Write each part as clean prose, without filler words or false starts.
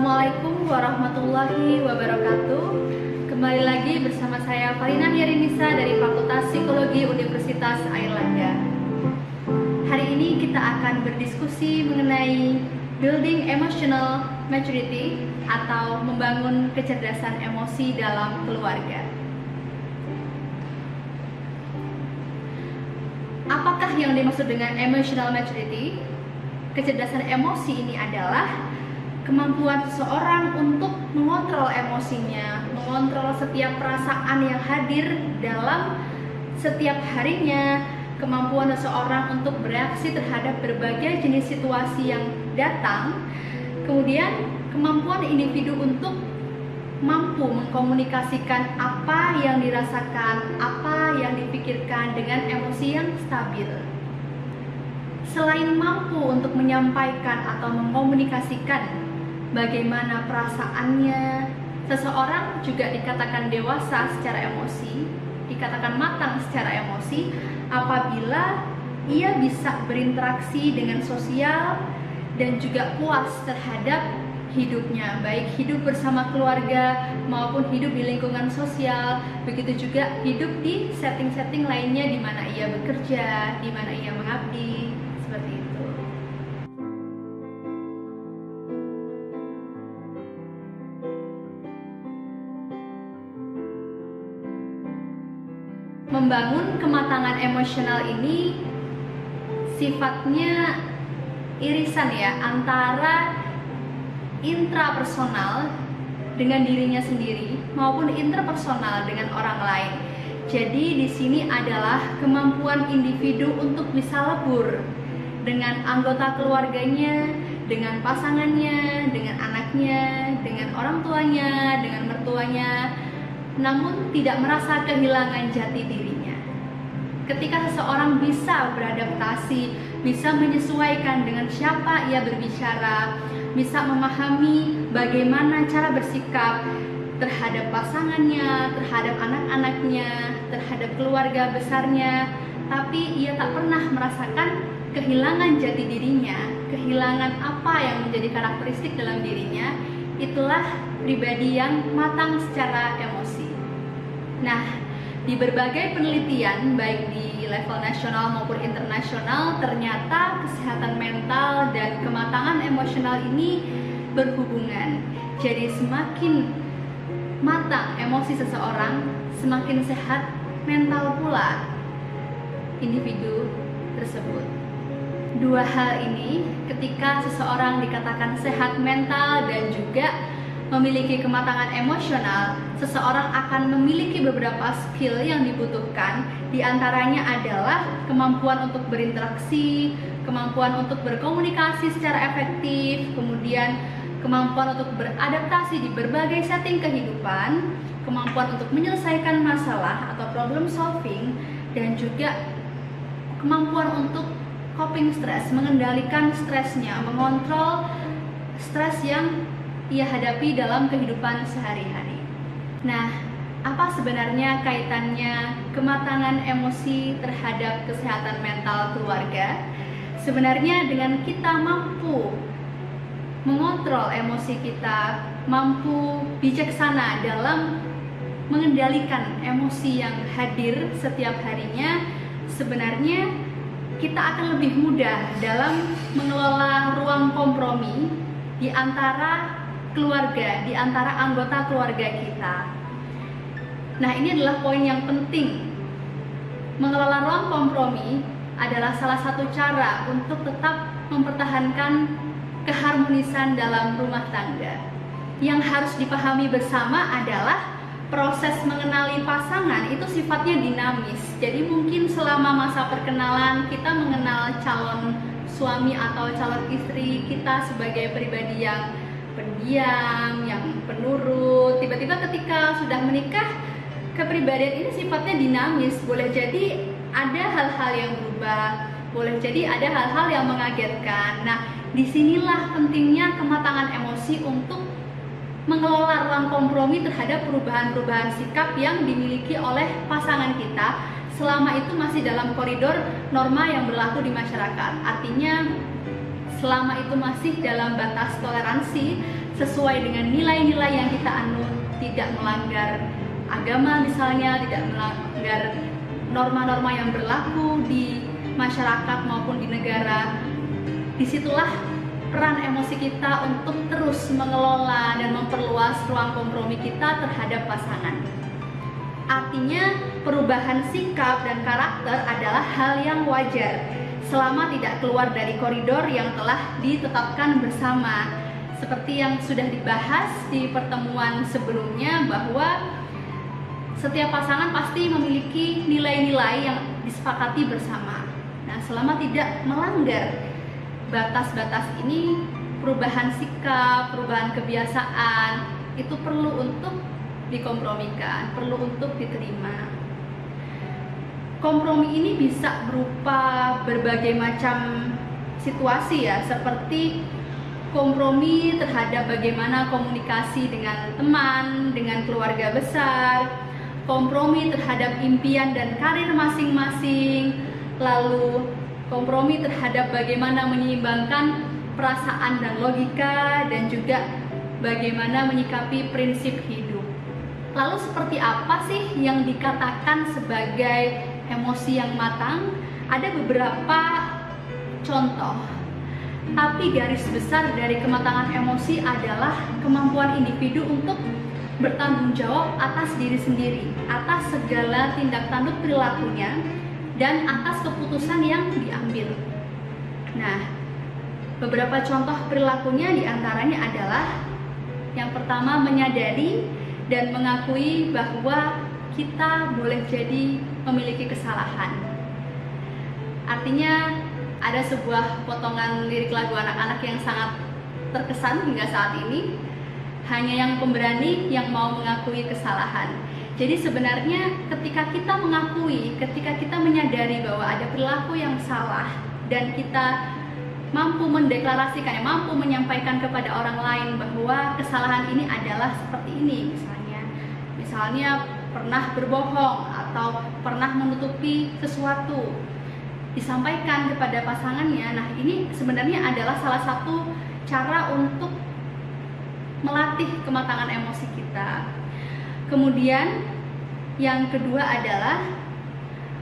Assalamualaikum warahmatullahi wabarakatuh. Kembali lagi bersama saya Valina Yarinisa dari Fakultas Psikologi Universitas Airlangga. Hari ini kita akan berdiskusi mengenai Building Emotional Maturity atau membangun kecerdasan emosi dalam keluarga. Apakah yang dimaksud dengan emotional maturity? Kecerdasan emosi ini adalah kemampuan seseorang untuk mengontrol emosinya, mengontrol setiap perasaan yang hadir dalam setiap harinya, kemampuan seseorang untuk bereaksi terhadap berbagai jenis situasi yang datang, kemudian kemampuan individu untuk mampu mengkomunikasikan apa yang dirasakan, apa yang dipikirkan dengan emosi yang stabil. Selain mampu untuk menyampaikan atau mengkomunikasikan bagaimana perasaannya, seseorang juga dikatakan dewasa secara emosi, dikatakan matang secara emosi apabila ia bisa berinteraksi dengan sosial dan juga puas terhadap hidupnya, baik hidup bersama keluarga maupun hidup di lingkungan sosial, begitu juga hidup di setting-setting lainnya di mana ia bekerja, di mana ia mengabdi, seperti itu. Membangun kematangan emosional ini sifatnya irisan ya, antara intrapersonal dengan dirinya sendiri maupun interpersonal dengan orang lain. Jadi di sini adalah kemampuan individu untuk bisa lebur dengan anggota keluarganya, dengan pasangannya, dengan anaknya, dengan orang tuanya, dengan mertuanya, namun tidak merasa kehilangan jati dirinya. Ketika seseorang bisa beradaptasi, bisa menyesuaikan dengan siapa ia berbicara, bisa memahami bagaimana cara bersikap terhadap pasangannya, terhadap anak-anaknya, terhadap keluarga besarnya, tapi ia tak pernah merasakan kehilangan jati dirinya, kehilangan apa yang menjadi karakteristik dalam dirinya, itulah pribadi yang matang secara emosi. Nah, di berbagai penelitian baik di level nasional maupun internasional, ternyata kesehatan mental dan kematangan emosional ini berhubungan. Jadi semakin matang emosi seseorang, semakin sehat mental pula individu tersebut. Dua hal ini, ketika seseorang dikatakan sehat mental dan juga memiliki kematangan emosional, seseorang akan memiliki beberapa skill yang dibutuhkan. Di antaranya adalah kemampuan untuk berinteraksi, kemampuan untuk berkomunikasi secara efektif, kemudian kemampuan untuk beradaptasi di berbagai setting kehidupan, kemampuan untuk menyelesaikan masalah atau problem solving, dan juga kemampuan untuk coping stress, mengendalikan stresnya, mengontrol stres yang ia hadapi dalam kehidupan sehari-hari. Nah, apa sebenarnya kaitannya kematangan emosi terhadap kesehatan mental keluarga? Sebenarnya dengan kita mampu mengontrol emosi kita, mampu bijaksana dalam mengendalikan emosi yang hadir setiap harinya, sebenarnya kita akan lebih mudah dalam mengelola ruang kompromi di antara keluarga, di antara anggota keluarga kita. Nah, ini adalah poin yang penting. Mengelola ruang kompromi adalah salah satu cara untuk tetap mempertahankan keharmonisan dalam rumah tangga. Yang harus dipahami bersama adalah proses mengenali pasangan itu sifatnya dinamis. Jadi mungkin selama masa perkenalan kita mengenal calon suami atau calon istri kita sebagai pribadi yang pendiam, yang penurut. Tiba-tiba ketika sudah menikah, kepribadian ini sifatnya dinamis. Boleh jadi ada hal-hal yang berubah, boleh jadi ada hal-hal yang mengagetkan. Nah, disinilah pentingnya kematangan emosi untuk mengelola ruang kompromi terhadap perubahan-perubahan sikap yang dimiliki oleh pasangan kita selama itu masih dalam koridor norma yang berlaku di masyarakat. Artinya selama itu masih dalam batas toleransi, sesuai dengan nilai-nilai yang kita anut, tidak melanggar agama misalnya, tidak melanggar norma-norma yang berlaku di masyarakat maupun di negara. Disitulah peran emosi kita untuk terus mengelola dan memperluas ruang kompromi kita terhadap pasangan. Artinya perubahan sikap dan karakter adalah hal yang wajar selama tidak keluar dari koridor yang telah ditetapkan bersama. Seperti yang sudah dibahas di pertemuan sebelumnya, bahwa setiap pasangan pasti memiliki nilai-nilai yang disepakati bersama. Nah, selama tidak melanggar batas-batas ini, perubahan sikap, perubahan kebiasaan itu perlu untuk dikompromikan, perlu untuk diterima. Kompromi ini bisa berupa berbagai macam situasi ya, seperti kompromi terhadap bagaimana komunikasi dengan teman, dengan keluarga besar, kompromi terhadap impian dan karir masing-masing, lalu kompromi terhadap bagaimana menyeimbangkan perasaan dan logika, dan juga bagaimana menyikapi prinsip hidup. Lalu seperti apa sih yang dikatakan sebagai emosi yang matang? Ada beberapa contoh. Tapi garis besar dari kematangan emosi adalah kemampuan individu untuk bertanggung jawab atas diri sendiri, atas segala tindak tanduk perilakunya, dan atas keputusan yang diambil. Nah, beberapa contoh perilakunya diantaranya adalah yang pertama, menyadari dan mengakui bahwa kita boleh jadi memiliki kesalahan. Artinya ada sebuah potongan lirik lagu anak-anak yang sangat terkesan hingga saat ini, hanya yang pemberani yang mau mengakui kesalahan. Jadi sebenarnya ketika kita mengakui, ketika kita menyadari bahwa ada perilaku yang salah, dan kita mampu mendeklarasikannya, mampu menyampaikan kepada orang lain bahwa kesalahan ini adalah seperti ini, misalnya pernah berbohong atau pernah menutupi sesuatu, disampaikan kepada pasangannya. Nah, ini sebenarnya adalah salah satu cara untuk melatih kematangan emosi kita. Kemudian yang kedua adalah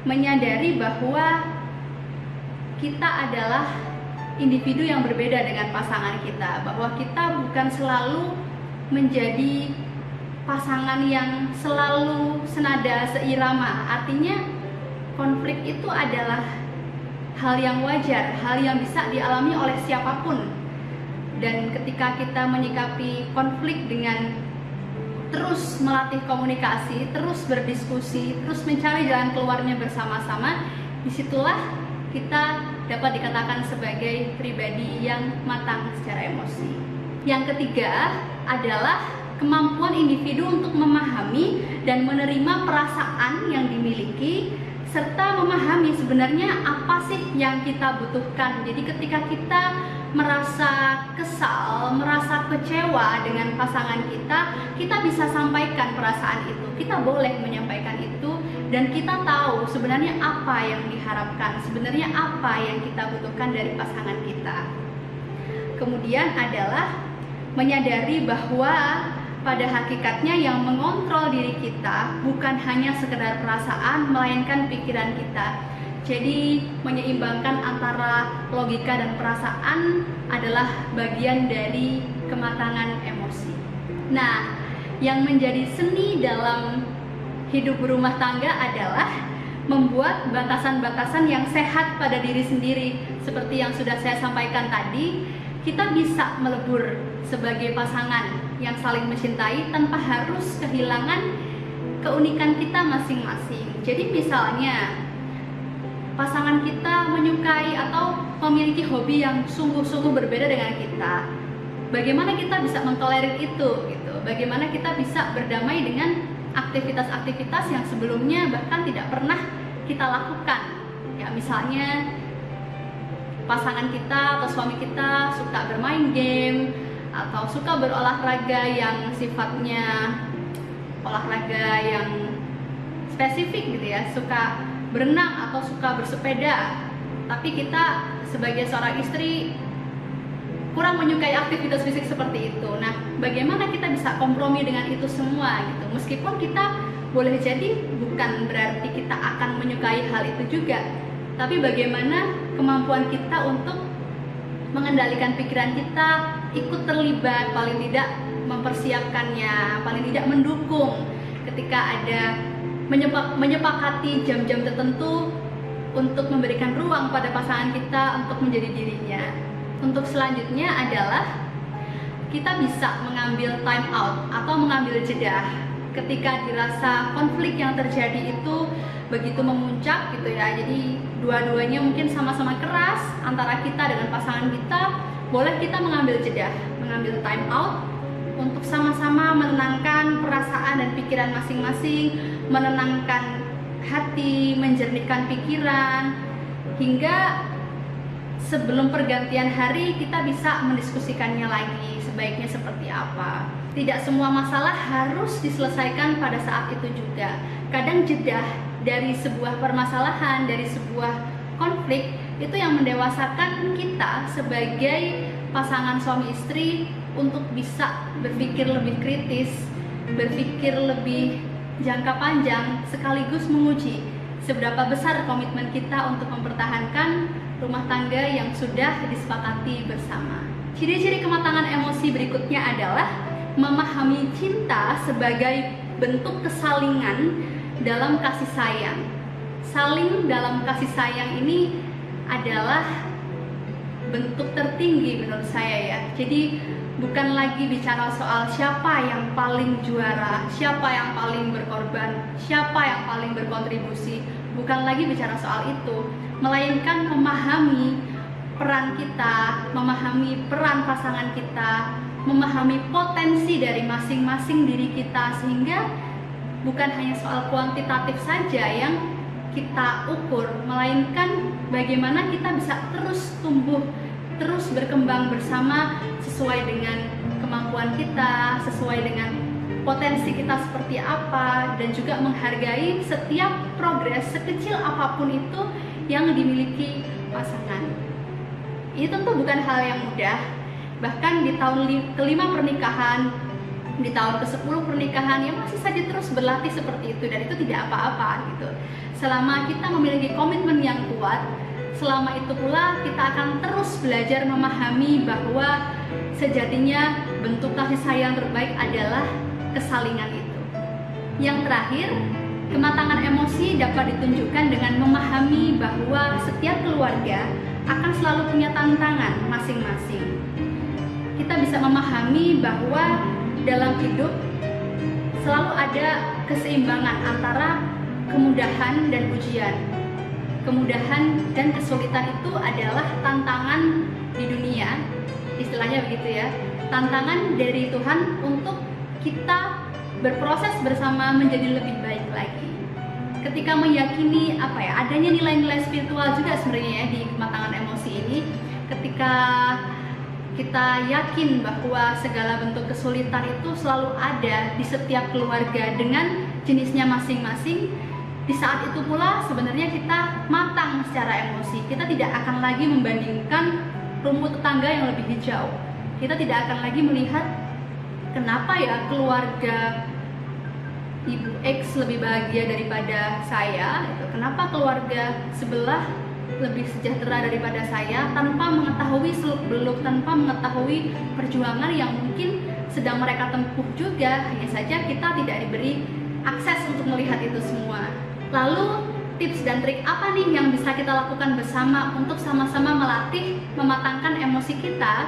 menyadari bahwa kita adalah individu yang berbeda dengan pasangan kita, bahwa kita bukan selalu menjadi pasangan yang selalu senada, seirama. Artinya konflik itu adalah hal yang wajar, hal yang bisa dialami oleh siapapun. Dan ketika kita menyikapi konflik dengan terus melatih komunikasi, terus berdiskusi, terus mencari jalan keluarnya bersama-sama, disitulah kita dapat dikatakan sebagai pribadi yang matang secara emosi. Yang ketiga adalah kemampuan individu untuk memahami dan menerima perasaan yang dimiliki, serta memahami sebenarnya apa sih yang kita butuhkan. Jadi ketika kita merasa kesal, merasa kecewa dengan pasangan kita bisa sampaikan perasaan itu, kita boleh menyampaikan itu, dan kita tahu sebenarnya apa yang diharapkan, sebenarnya apa yang kita butuhkan dari pasangan kita. Kemudian adalah menyadari bahwa pada hakikatnya yang mengontrol diri kita bukan hanya sekedar perasaan, melainkan pikiran kita. Jadi menyeimbangkan antara logika dan perasaan adalah bagian dari kematangan emosi. Nah, yang menjadi seni dalam hidup berumah tangga adalah membuat batasan-batasan yang sehat pada diri sendiri. Seperti yang sudah saya sampaikan tadi, kita bisa melebur sebagai pasangan yang saling mencintai tanpa harus kehilangan keunikan kita masing-masing. Jadi misalnya pasangan kita menyukai atau memiliki hobi yang sungguh-sungguh berbeda dengan kita, bagaimana kita bisa mentolerir itu gitu? Bagaimana kita bisa berdamai dengan aktivitas-aktivitas yang sebelumnya bahkan tidak pernah kita lakukan? Ya, misalnya pasangan kita atau suami kita suka bermain game atau suka berolahraga yang sifatnya olahraga yang spesifik gitu ya, suka berenang atau suka bersepeda, tapi kita sebagai seorang istri kurang menyukai aktivitas fisik seperti itu. Nah, bagaimana kita bisa kompromi dengan itu semua gitu? Meskipun kita boleh jadi bukan berarti kita akan menyukai hal itu juga, tapi bagaimana kemampuan kita untuk mengendalikan pikiran kita, ikut terlibat, paling tidak mempersiapkannya, paling tidak mendukung ketika ada menyepakati jam-jam tertentu untuk memberikan ruang pada pasangan kita untuk menjadi dirinya. Untuk selanjutnya adalah kita bisa mengambil time out atau mengambil jeda ketika dirasa konflik yang terjadi itu begitu memuncak gitu ya. Jadi dua-duanya mungkin sama-sama keras antara kita dengan pasangan kita, boleh kita mengambil jeda, mengambil time out untuk sama-sama menenangkan perasaan dan pikiran masing-masing, menenangkan hati, menjernihkan pikiran, hingga sebelum pergantian hari kita bisa mendiskusikannya lagi sebaiknya seperti apa. Tidak semua masalah harus diselesaikan pada saat itu juga. Kadang jeda dari sebuah permasalahan, dari sebuah konflik, itu yang mendewasakan kita sebagai pasangan suami istri untuk bisa berpikir lebih kritis, berpikir lebih jangka panjang, sekaligus menguji seberapa besar komitmen kita untuk mempertahankan rumah tangga yang sudah disepakati bersama. Ciri-ciri kematangan emosi berikutnya adalah memahami cinta sebagai bentuk kesalingan dalam kasih sayang. Saling dalam kasih sayang ini adalah bentuk tertinggi menurut saya ya. Jadi bukan lagi bicara soal siapa yang paling juara, siapa yang paling berkorban, siapa yang paling berkontribusi. Bukan lagi bicara soal itu, melainkan memahami peran kita, memahami peran pasangan kita, memahami potensi dari masing-masing diri kita, sehingga bukan hanya soal kuantitatif saja yang kita ukur, melainkan bagaimana kita bisa terus tumbuh, terus berkembang bersama sesuai dengan kemampuan kita, sesuai dengan potensi kita seperti apa, dan juga menghargai setiap progres sekecil apapun itu yang dimiliki pasangan. Ini tentu bukan hal yang mudah. Bahkan di tahun ke-5 pernikahan, di tahun ke-10 pernikahan, ya masih saja terus berlatih seperti itu, dan itu tidak apa-apa gitu. Selama kita memiliki komitmen yang kuat, selama itu pula kita akan terus belajar memahami bahwa sejatinya bentuk kasih sayang terbaik adalah kesalingan itu. Yang terakhir, kematangan emosi dapat ditunjukkan dengan memahami bahwa setiap keluarga akan selalu punya tantangan masing-masing. Kita bisa memahami bahwa dalam hidup selalu ada keseimbangan antara kemudahan dan ujian. Kemudahan dan kesulitan itu adalah tantangan di dunia, istilahnya begitu ya. Tantangan dari Tuhan untuk kita berproses bersama menjadi lebih baik lagi. Ketika meyakini adanya nilai-nilai spiritual juga sebenarnya ya di kematangan emosi ini, ketika kita yakin bahwa segala bentuk kesulitan itu selalu ada di setiap keluarga dengan jenisnya masing-masing, di saat itu pula sebenarnya kita matang secara emosi. Kita tidak akan lagi membandingkan rumput tetangga yang lebih hijau. Kita tidak akan lagi melihat kenapa ya keluarga Ibu X lebih bahagia daripada saya, kenapa keluarga sebelah lebih sejahtera daripada saya, tanpa mengetahui seluk-beluk, tanpa mengetahui perjuangan yang mungkin sedang mereka tempuh juga. Hanya saja kita tidak diberi akses untuk melihat itu semua. Lalu tips dan trik apa nih yang bisa kita lakukan bersama untuk sama-sama melatih mematangkan emosi kita?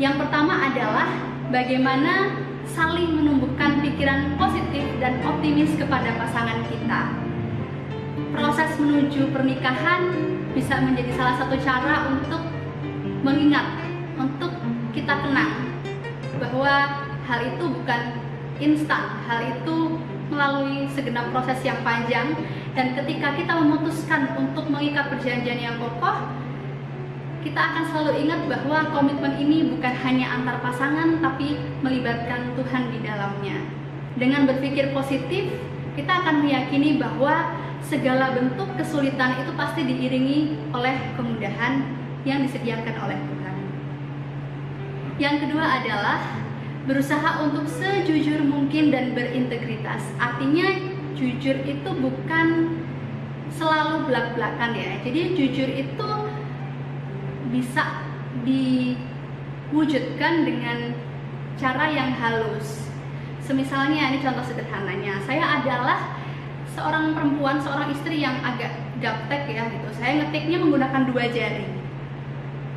Yang pertama adalah bagaimana saling menumbuhkan pikiran positif dan optimis kepada pasangan kita. Proses menuju pernikahan bisa menjadi salah satu cara untuk mengingat, untuk kita kenang bahwa hal itu bukan instan, hal itu melalui segenap proses yang panjang, dan ketika kita memutuskan untuk mengikat perjanjian yang kokoh, kita akan selalu ingat bahwa komitmen ini bukan hanya antar pasangan, tapi melibatkan Tuhan di dalamnya. Dengan berpikir positif, kita akan meyakini bahwa segala bentuk kesulitan itu pasti diiringi oleh kemudahan yang disediakan oleh Tuhan. Yang kedua adalah berusaha untuk sejujur mungkin dan berintegritas. Artinya jujur itu bukan selalu belak-belakan ya. Jadi jujur itu bisa diwujudkan dengan cara yang halus. Semisalnya, ini contoh sederhananya, saya adalah seorang perempuan, seorang istri yang agak gaptek ya gitu. Saya ngetiknya menggunakan 2 jari.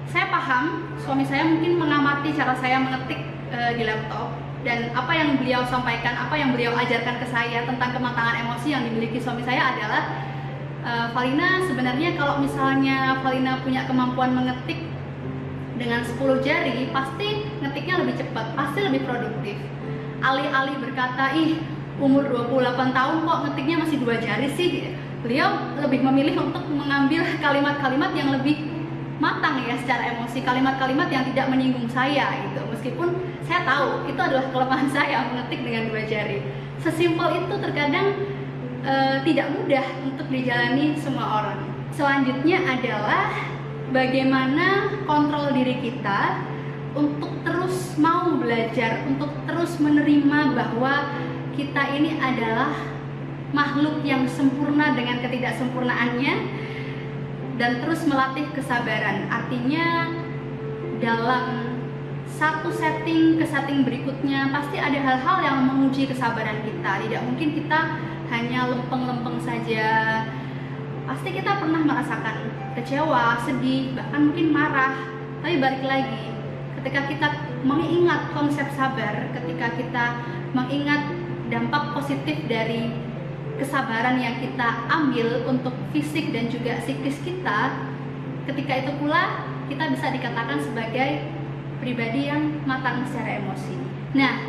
Saya paham suami saya mungkin mengamati cara saya mengetik di laptop, dan apa yang beliau sampaikan, apa yang beliau ajarkan ke saya tentang kematangan emosi yang dimiliki suami saya adalah, Valina, sebenarnya kalau misalnya Valina punya kemampuan mengetik dengan 10 jari, pasti ngetiknya lebih cepat, pasti lebih produktif. Alih-alih berkata, ih umur 28 tahun kok ngetiknya masih 2 jari sih, beliau lebih memilih untuk mengambil kalimat-kalimat yang lebih matang ya secara emosi, kalimat-kalimat yang tidak menyinggung saya gitu. Meskipun saya tahu itu adalah kelemahan saya, mengetik dengan 2 jari. Sesimpel itu terkadang tidak mudah untuk dijalani semua orang. Selanjutnya adalah bagaimana kontrol diri kita untuk terus mau belajar, untuk terus menerima bahwa kita ini adalah makhluk yang sempurna dengan ketidaksempurnaannya, dan terus melatih kesabaran. Artinya dalam satu setting ke setting berikutnya pasti ada hal-hal yang menguji kesabaran kita. Tidak mungkin kita hanya lempeng-lempeng saja. Pasti kita pernah merasakan kecewa, sedih, bahkan mungkin marah. Tapi balik lagi, ketika kita mengingat konsep sabar, ketika kita mengingat dampak positif dari kesabaran yang kita ambil untuk fisik dan juga psikis kita, ketika itu pula kita bisa dikatakan sebagai pribadi yang matang secara emosi. Nah,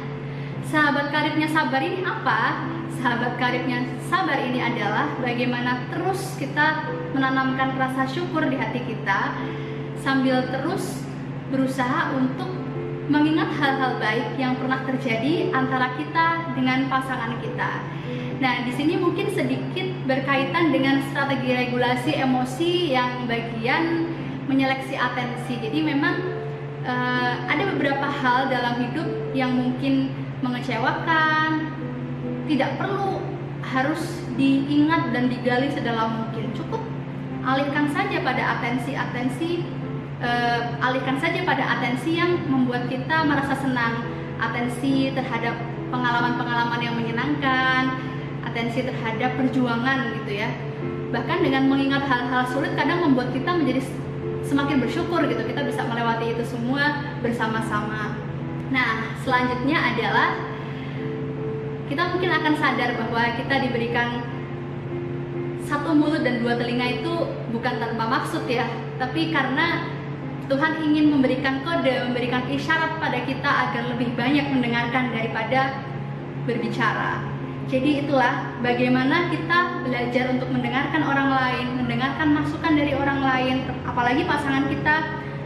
sahabat karibnya sabar ini apa? Sahabat karibnya sabar ini adalah bagaimana terus kita menanamkan rasa syukur di hati kita, sambil terus berusaha untuk mengingat hal-hal baik yang pernah terjadi antara kita dengan pasangan kita. Nah, di sini mungkin sedikit berkaitan dengan strategi regulasi emosi yang bagian menyeleksi atensi. Jadi memang ada beberapa hal dalam hidup yang mungkin mengecewakan, tidak perlu harus diingat dan digali sedalam mungkin. Cukup alihkan saja pada atensi yang membuat kita merasa senang, atensi terhadap pengalaman-pengalaman yang menyenangkan, atensi terhadap perjuangan gitu ya. Bahkan dengan mengingat hal-hal sulit kadang membuat kita menjadi semakin bersyukur gitu, kita bisa melewati itu semua bersama-sama. Nah, selanjutnya adalah kita mungkin akan sadar bahwa kita diberikan 1 mulut dan 2 telinga itu bukan tanpa maksud ya, tapi karena Tuhan ingin memberikan kode, memberikan isyarat pada kita agar lebih banyak mendengarkan daripada berbicara. Jadi itulah bagaimana kita belajar untuk mendengarkan orang lain, mendengarkan masukan dari orang lain, apalagi pasangan kita,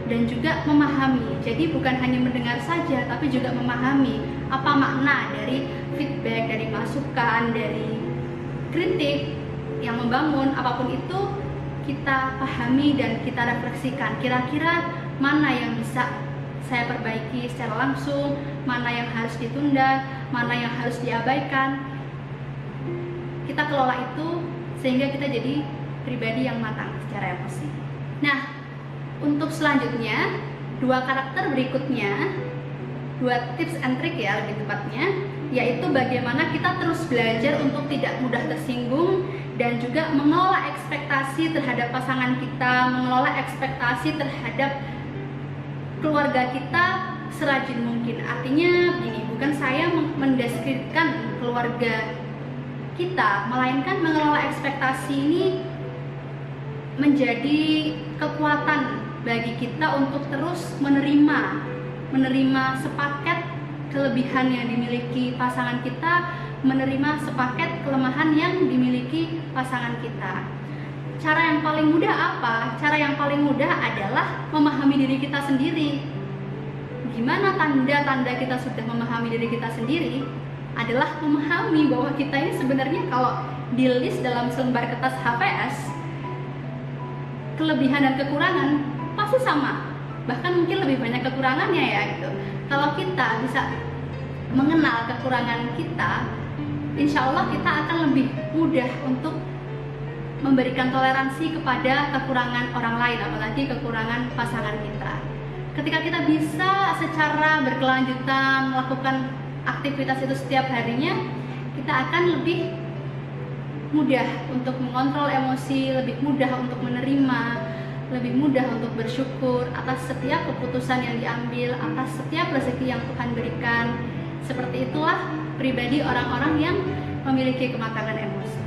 dan juga memahami. Jadi bukan hanya mendengar saja, tapi juga memahami apa makna dari feedback, dari masukan, dari kritik yang membangun. Apapun itu kita pahami dan kita refleksikan. Kira-kira mana yang bisa saya perbaiki secara langsung, mana yang harus ditunda, mana yang harus diabaikan. Kita kelola itu sehingga kita jadi pribadi yang matang secara emosi. Nah, untuk selanjutnya 2 karakter berikutnya, 2 tips and trick ya lebih tepatnya, yaitu bagaimana kita terus belajar untuk tidak mudah tersinggung dan juga mengelola ekspektasi terhadap pasangan kita, mengelola ekspektasi terhadap keluarga kita serajin mungkin. Artinya begini, bukan saya mendeskripsikan keluarga kita, melainkan mengelola ekspektasi ini menjadi kekuatan bagi kita untuk terus menerima sepaket kelebihan yang dimiliki pasangan kita, menerima sepaket kelemahan yang dimiliki pasangan kita. Cara yang paling mudah apa? Cara yang paling mudah adalah memahami diri kita sendiri. Gimana tanda-tanda kita sudah memahami diri kita sendiri? Adalah memahami bahwa kita ini sebenarnya kalau di list dalam selembar kertas HPS, kelebihan dan kekurangan pasti sama. bahkan mungkin lebih banyak kekurangannya ya gitu. Kalau kita bisa mengenal kekurangan kita, insya Allah kita akan lebih mudah untuk memberikan toleransi kepada kekurangan orang lain, apalagi kekurangan pasangan kita. Ketika kita bisa secara berkelanjutan melakukan aktivitas itu setiap harinya, kita akan lebih mudah untuk mengontrol emosi, lebih mudah untuk menerima, lebih mudah untuk bersyukur atas setiap keputusan yang diambil, atas setiap rezeki yang Tuhan berikan. Seperti itulah pribadi orang-orang yang memiliki kematangan emosi.